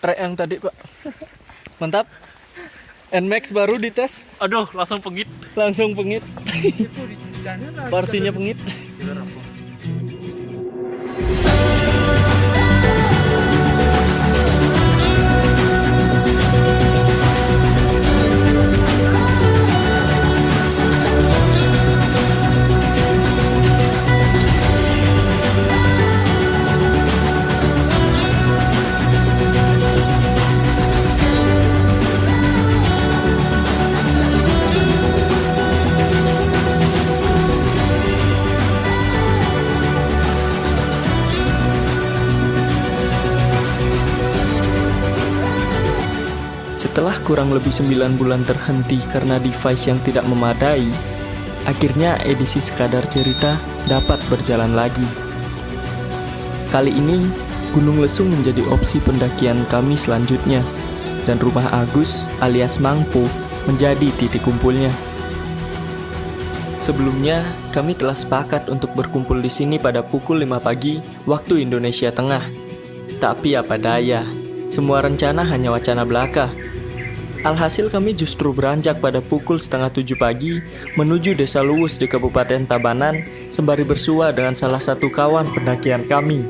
trek yang tadi, Pak. Mantap. Nmax baru dites. Aduh, langsung pengit. Langsung pengit. Partinya pengit. Setelah kurang lebih 9 bulan terhenti karena device yang tidak memadai, akhirnya edisi Sekadar Cerita dapat berjalan lagi. Kali ini, Gunung Lesung menjadi opsi pendakian kami selanjutnya, dan rumah Agus alias Mangpo menjadi titik kumpulnya. Sebelumnya, kami telah sepakat untuk berkumpul di sini pada pukul 5 pagi waktu Indonesia Tengah. Tapi apa daya, semua rencana hanya wacana belaka. Alhasil kami justru beranjak pada pukul 6:30 pagi menuju Desa Luwus di Kabupaten Tabanan sembari bersua dengan salah satu kawan pendakian kami.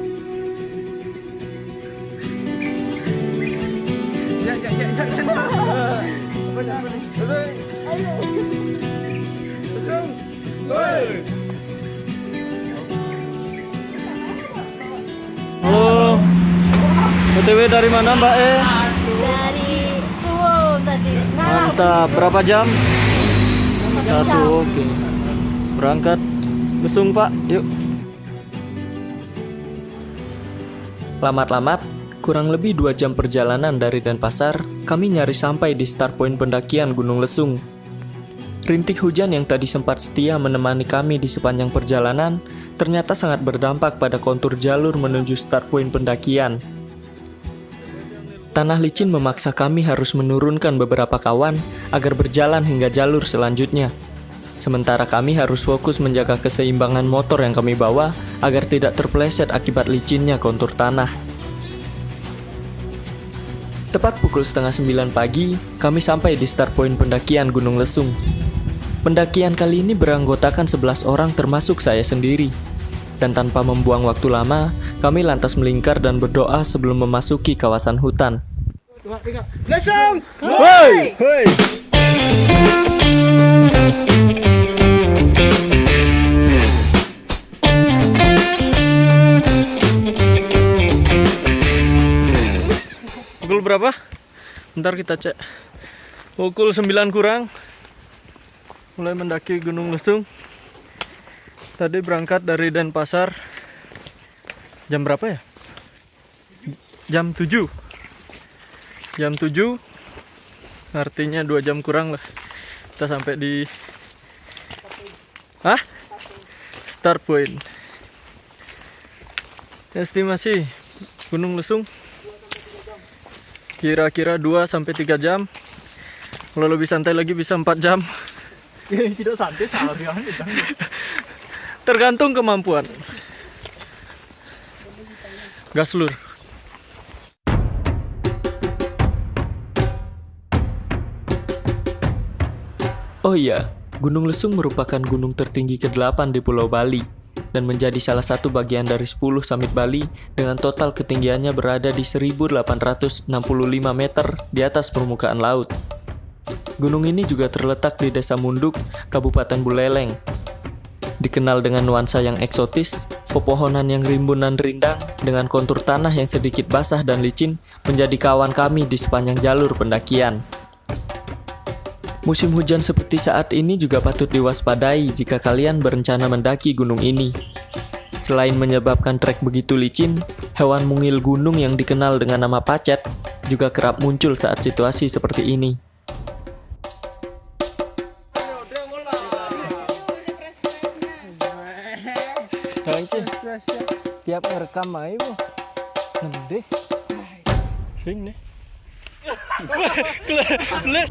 Halo, OTW dari mana Mbak E? Dari Suwo tadi. Mantap, berapa jam? 1, oke. Berangkat Lesung Pak, yuk. Lamat-lamat, kurang lebih 2 jam perjalanan dari Denpasar, kami nyaris sampai di start point pendakian Gunung Lesung. Rintik hujan yang tadi sempat setia menemani kami di sepanjang perjalanan, ternyata sangat berdampak pada kontur jalur menuju start point pendakian. Tanah licin memaksa kami harus menurunkan beberapa kawan agar berjalan hingga jalur selanjutnya. Sementara kami harus fokus menjaga keseimbangan motor yang kami bawa agar tidak terpeleset akibat licinnya kontur tanah. Tepat pukul 8:30 pagi, kami sampai di start point pendakian Gunung Lesung. Pendakian kali ini beranggotakan 11 orang termasuk saya sendiri. Dan tanpa membuang waktu lama, kami lantas melingkar dan berdoa sebelum memasuki kawasan hutan. Lesung! Hoi! Hoi! Pukul berapa? Bentar kita cek. Pukul 9 kurang. Mulai mendaki Gunung Lesung. Tadi berangkat dari Denpasar. Jam berapa ya? Jam 7. Jam 7. Artinya 2 jam kurang lah. Kita sampai di start point. Estimasi Gunung Lesung kira-kira 2-3 jam. Kalau lebih santai lagi bisa 4 jam. Tidak santai seharian. Tergantung kemampuan. Gas lur. Oh iya, Gunung Lesung merupakan gunung tertinggi ke-8 di Pulau Bali dan menjadi salah satu bagian dari 10 summit Bali dengan total ketinggiannya berada di 1865 meter di atas permukaan laut. Gunung ini juga terletak di Desa Munduk, Kabupaten Buleleng. Dikenal dengan nuansa yang eksotis, pepohonan yang rimbunan rindang dengan kontur tanah yang sedikit basah dan licin menjadi kawan kami di sepanjang jalur pendakian. Musim hujan seperti saat ini juga patut diwaspadai jika kalian berencana mendaki gunung ini. Selain menyebabkan trek begitu licin, hewan mungil gunung yang dikenal dengan nama pacet juga kerap muncul saat situasi seperti ini. Tiap ngerekam aja Ngendeh Sing nih Keles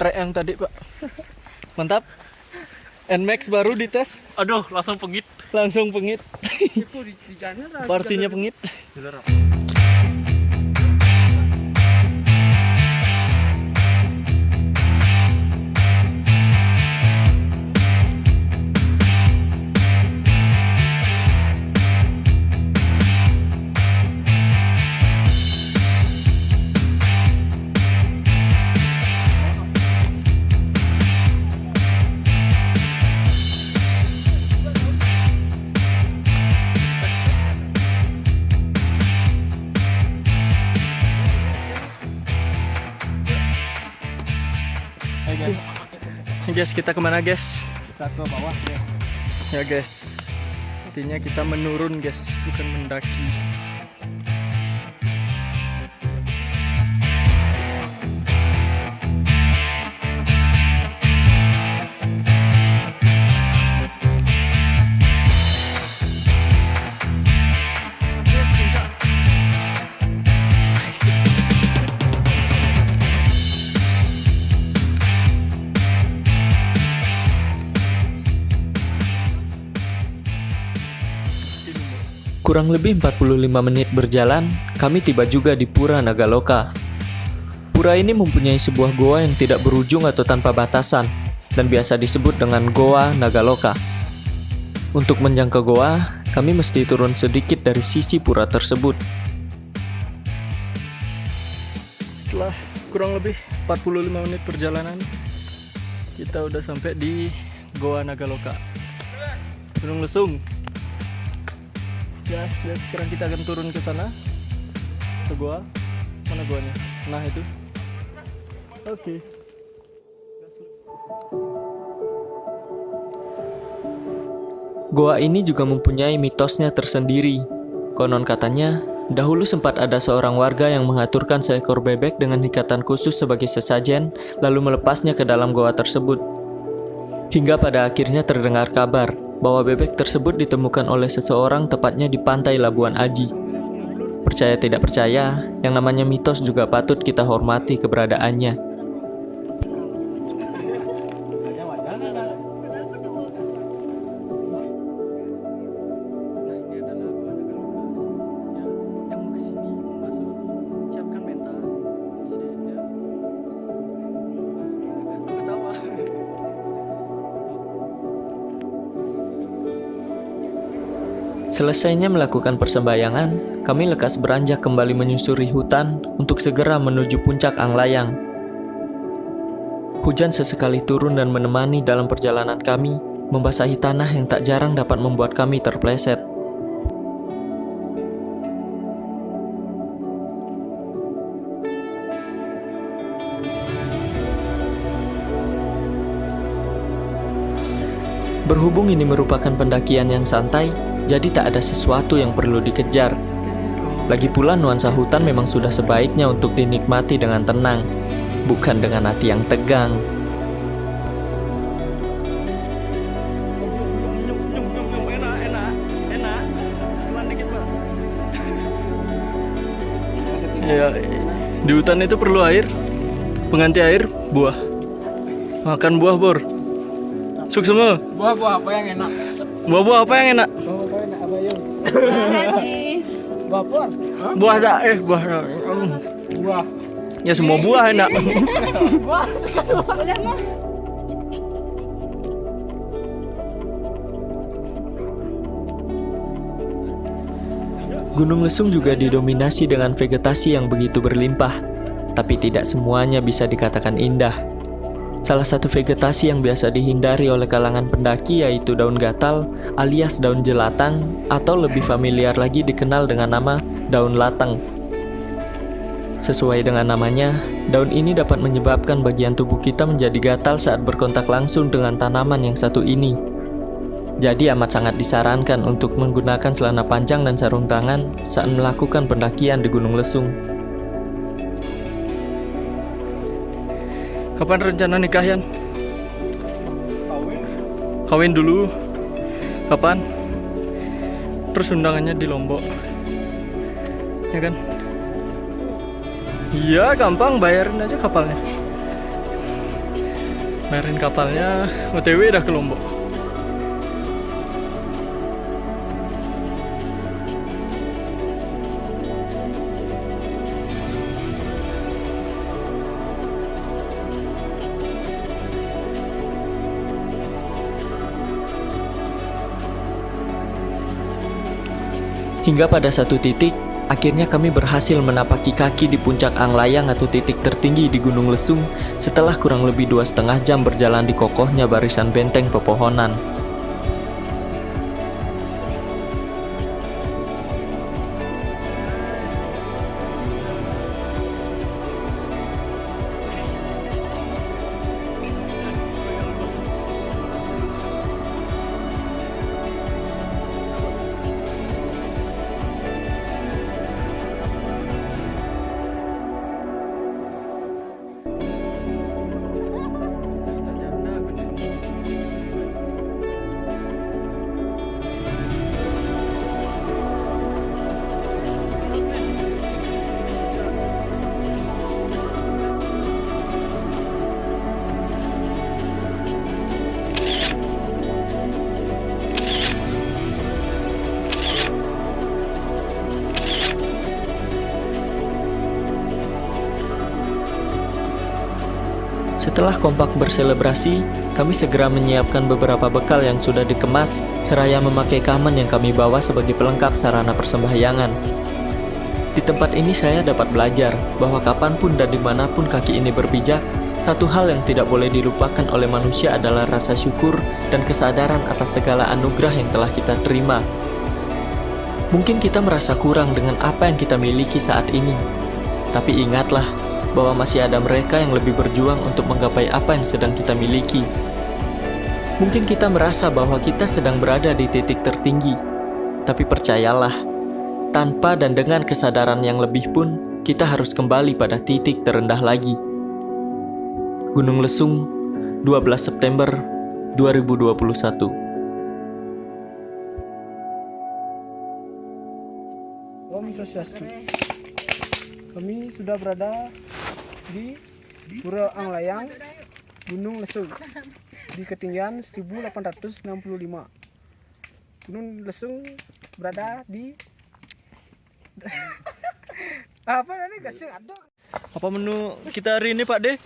trek yang tadi, Pak. Mantap. Nmax baru dites, Aduh, langsung pengit. langsung pengit. Partinya pengit. Guys, kita kemana guys? Kita ke bawah ya. Ya guys, artinya kita menurun guys, bukan mendaki. Kurang lebih 45 menit berjalan, kami tiba juga di Pura Nagaloka. Pura ini mempunyai sebuah goa yang tidak berujung atau tanpa batasan, dan biasa disebut dengan Goa Nagaloka. Untuk menjangkau goa, kami mesti turun sedikit dari sisi pura tersebut. Setelah kurang lebih 45 menit perjalanan, kita udah sampai di Goa Nagaloka, Gunung Lesung. Guys, dan sekarang kita akan turun ke sana, ke goa. Mana goanya? Nah itu. Oke. Goa ini juga mempunyai mitosnya tersendiri. Konon katanya, dahulu sempat ada seorang warga yang mengaturkan seekor bebek dengan ikatan khusus sebagai sesajen, lalu melepasnya ke dalam goa tersebut. Hingga pada akhirnya terdengar kabar bahwa bebek tersebut ditemukan oleh seseorang tepatnya di pantai Labuan Aji. Percaya tidak percaya, yang namanya mitos juga patut kita hormati keberadaannya. Selesainya melakukan persembahyangan, kami lekas beranjak kembali menyusuri hutan untuk segera menuju puncak Anglayang. Hujan sesekali turun dan menemani dalam perjalanan kami, membasahi tanah yang tak jarang dapat membuat kami terpleset. Berhubung ini merupakan pendakian yang santai, jadi tak ada sesuatu yang perlu dikejar. Lagi pula nuansa hutan memang sudah sebaiknya untuk dinikmati dengan tenang, bukan dengan hati yang tegang. Ya, di hutan itu perlu air, pengganti air, buah. Makan buah, Bor. Suk semua. Buah-buah apa yang enak? Buah-buah apa yang enak? Buah. Buah dah, buah. Buah. Ya semua buah enak. Gunung Lesung juga didominasi dengan vegetasi yang begitu berlimpah, tapi tidak semuanya bisa dikatakan indah. Salah satu vegetasi yang biasa dihindari oleh kalangan pendaki yaitu daun gatal alias daun jelatang atau lebih familiar lagi dikenal dengan nama daun latang. Sesuai dengan namanya, daun ini dapat menyebabkan bagian tubuh kita menjadi gatal saat berkontak langsung dengan tanaman yang satu ini. Jadi amat sangat disarankan untuk menggunakan celana panjang dan sarung tangan saat melakukan pendakian di Gunung Lesung. Kapan rencana nikah, Yan? Kawin dulu. Kapan? Terus undangannya di Lombok. Ya kan? Iya, gampang, bayarin aja kapalnya. Marine kapalnya OTW dah ke Lombok. Hingga pada satu titik, akhirnya kami berhasil menapaki kaki di puncak Anglayang atau titik tertinggi di Gunung Lesung setelah kurang lebih 2,5 jam berjalan di kokohnya barisan benteng pepohonan. Setelah kompak berselebrasi, kami segera menyiapkan beberapa bekal yang sudah dikemas, seraya memakai kamen yang kami bawa sebagai pelengkap sarana persembahyangan. Di tempat ini saya dapat belajar bahwa kapanpun dan dimanapun kaki ini berpijak, satu hal yang tidak boleh dilupakan oleh manusia adalah rasa syukur dan kesadaran atas segala anugerah yang telah kita terima. Mungkin kita merasa kurang dengan apa yang kita miliki saat ini, tapi ingatlah bahwa masih ada mereka yang lebih berjuang untuk menggapai apa yang sedang kita miliki. Mungkin kita merasa bahwa kita sedang berada di titik tertinggi, tapi percayalah, tanpa dan dengan kesadaran yang lebih pun, kita harus kembali pada titik terendah lagi. Gunung Lesung, 12 September 2021. Om Swastiastu. Kami sudah berada di Pura Anglayang, Gunung Lesung, di ketinggian 1865. Gunung Lesung berada di apa ini kasih ada. Apa menu kita hari ini Pak De?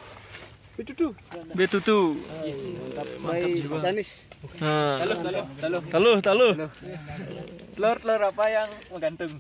Betutu. Betutu. Mantap jiwa. Danis. Taluh. Telur apa yang menggantung?